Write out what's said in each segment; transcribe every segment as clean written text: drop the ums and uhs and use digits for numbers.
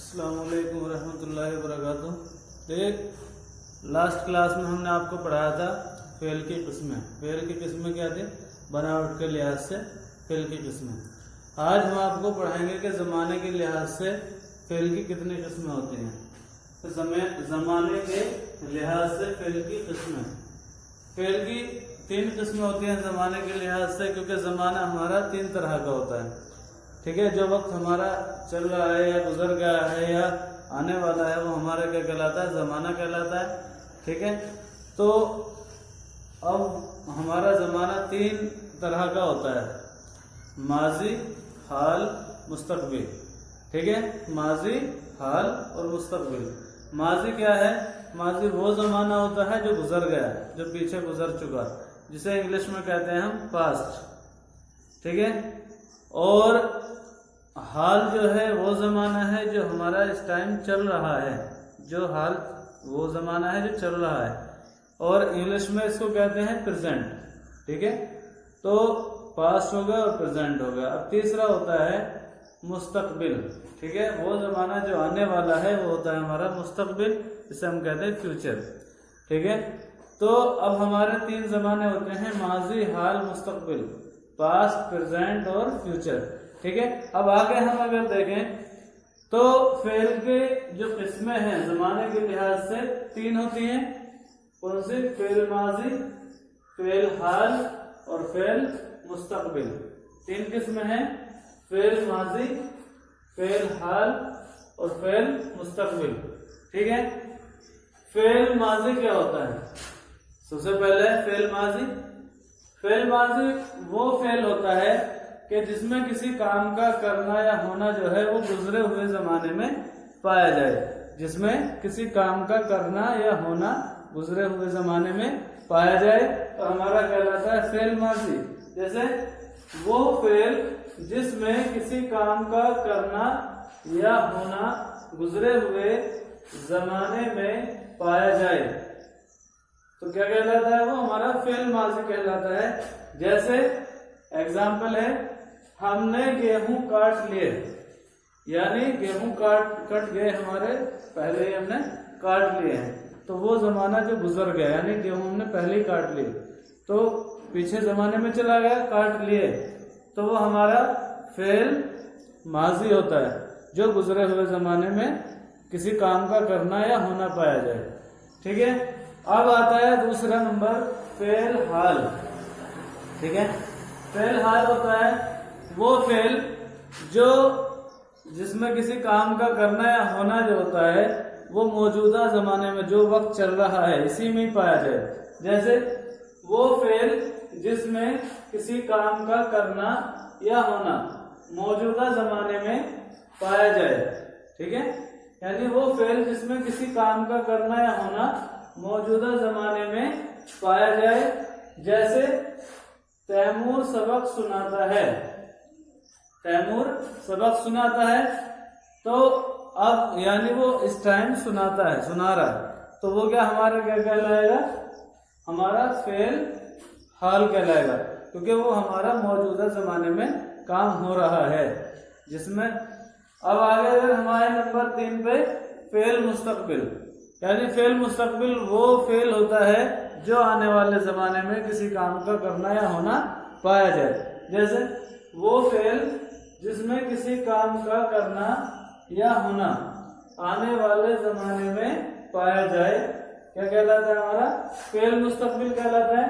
अस्सलाम वालेकुम रहमतुल्लाहि वबरकातुहू। देखिए लास्ट क्लास में हमने आपको पढ़ाया था फेल की किस्में। फेल की किस्में क्या थी? बनावट के लिहाज से फेल की किस्में। आज हम आपको पढ़ाएंगे कि ज़माने के लिहाज से फेल की कितनी किस्में होती हैं। तो ज़माने के लिहाज से फेल की किस्में, फेल की 3 किस्में होती हैं ज़माने के लिहाज से, क्योंकि ज़माना हमारा 3 तरह का होता है। ठीक है, जो वक्त हमारा चल रहा है या गुजर गया है या आने वाला है वो हमारा क्या कहलाता है? ज़माना कहलाता है। ठीक है, तो अब हमारा ज़माना 3 तरह का होता है, माजी, हाल, मुस्तकबिल। ठीक है, माजी, हाल और मुस्तकबिल। माजी क्या है? माजी वो ज़माना होता है जो गुजर गया, जो पीछे गुजर चुका, जिसे इंग्लिश में कहते हैं हम पास्ट। ठीक है, और हाल जो है वो ज़माना है जो हमारा इस टाइम चल रहा है, जो हाल वो ज़माना है जो चल रहा है, और इंग्लिश में इसको कहते हैं प्रेजेंट। ठीक है, तो पास्ट हो गया और प्रेजेंट हो गया। अब तीसरा होता है मुस्तकबिल। ठीक है, वो ज़माना जो आने वाला है वो होता है हमारा मुस्तकबिल, जिसे हम कहते हैं फ्यूचर। ठीक है, तो अब हमारे 3 ज़माने होते हैं, माजी, हाल, मुस्तकबिल, पास्ट, प्रेजेंट और फ्यूचर। ठीक है, अब आगे हम अगर देखें तो फेल के जो किस्में हैं ज़माने के लिहाज से 3 होती हैं। कौन सी? फेल माजी, फेल हाल और फेल मुस्तकबिल। 3 किस्में हैं, फेल माजी, फेल हाल और फेल मुस्तकबिल। ठीक है, फेल माजी क्या होता है? सबसे पहले फेल माजी। फेल माजी वो फेल होता है कि जिसमें किसी काम का करना या होना जो है वो गुजरे हुए ज़माने में पाया जाए। जिसमें किसी काम का करना या होना गुजरे हुए ज़माने में पाया जाए तो हमारा कहलाता है फेल माजी। जैसे वो फेल जिसमें किसी काम का करना या होना गुजरे हुए ज़माने में पाया जाए तो क्या कहलाता है? वो हमारा फेल माजी कहलाता है। जैसे एग्जाम्पल है, हमने गेहूं काट लिए, यानी गेहूं कट गए हमारे, पहले ही हमने काट लिए हैं, तो वो ज़माना जो गुजर गया, यानी गेहूं हमने पहले ही काट लिए तो पीछे ज़माने में चला गया, काट लिए, तो वो हमारा फेल माजी होता है, जो गुजरे हुए ज़माने में किसी काम का करना या होना पाया जाए। ठीक है, अब आता है दूसरा नंबर, फेल हाल। ठीक है, फेल हाल होता है वो फेल जो जिसमें किसी काम का करना या होना जो होता है वो मौजूदा ज़माने में जो वक्त चल रहा है इसी में ही पाया जाए। जैसे वो फेल जिसमें किसी काम का करना या होना मौजूदा ज़माने में पाया जाए। ठीक है, यानी वो फेल जिसमें किसी काम का करना या होना मौजूदा ज़माने में पाया जाए। जैसे तैमूर सबक सुनाता है, तैमूर सबक सुनाता है, तो अब यानी वो इस टाइम सुनाता है, सुना रहा है, तो वो क्या हमारा क्या कहलाएगा? हमारा फेल हाल कहलाएगा, क्योंकि वो हमारा मौजूदा ज़माने में काम हो रहा है जिसमें। अब आगे अगर हमारे नंबर 3 पे फेल मुस्तकबिल, यानी फेल मुस्तकबिल वो फेल होता है जो आने वाले ज़माने में किसी काम का करना या होना पाया जाए। जैसे वो फेल जिसमें किसी काम का करना या होना आने वाले ज़माने में पाया जाए, क्या कहलाता है? हमारा फेल मुस्तकबिल कहलाता है।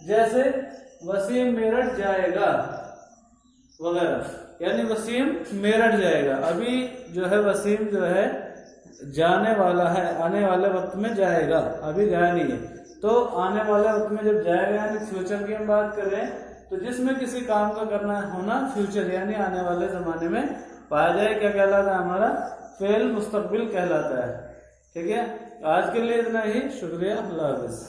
जैसे वसीम मेरठ जाएगा वगैरह, यानी वसीम मेरठ जाएगा, अभी जो है वसीम जो है जाने वाला है, आने वाले वक्त में जाएगा, अभी गया नहीं है, तो आने वाले वक्त में जब जाएगा, यानी फ्यूचर की हम बात कर रहे हैं, तो जिसमें किसी काम का करना होना फ्यूचर यानी आने वाले ज़माने में पाया जाए, क्या कहलाता है? हमारा फेल मुस्तकबिल कहलाता है। ठीक है, आज के लिए इतना ही, शुक्रिया, अल्लाह हाफ़िज़।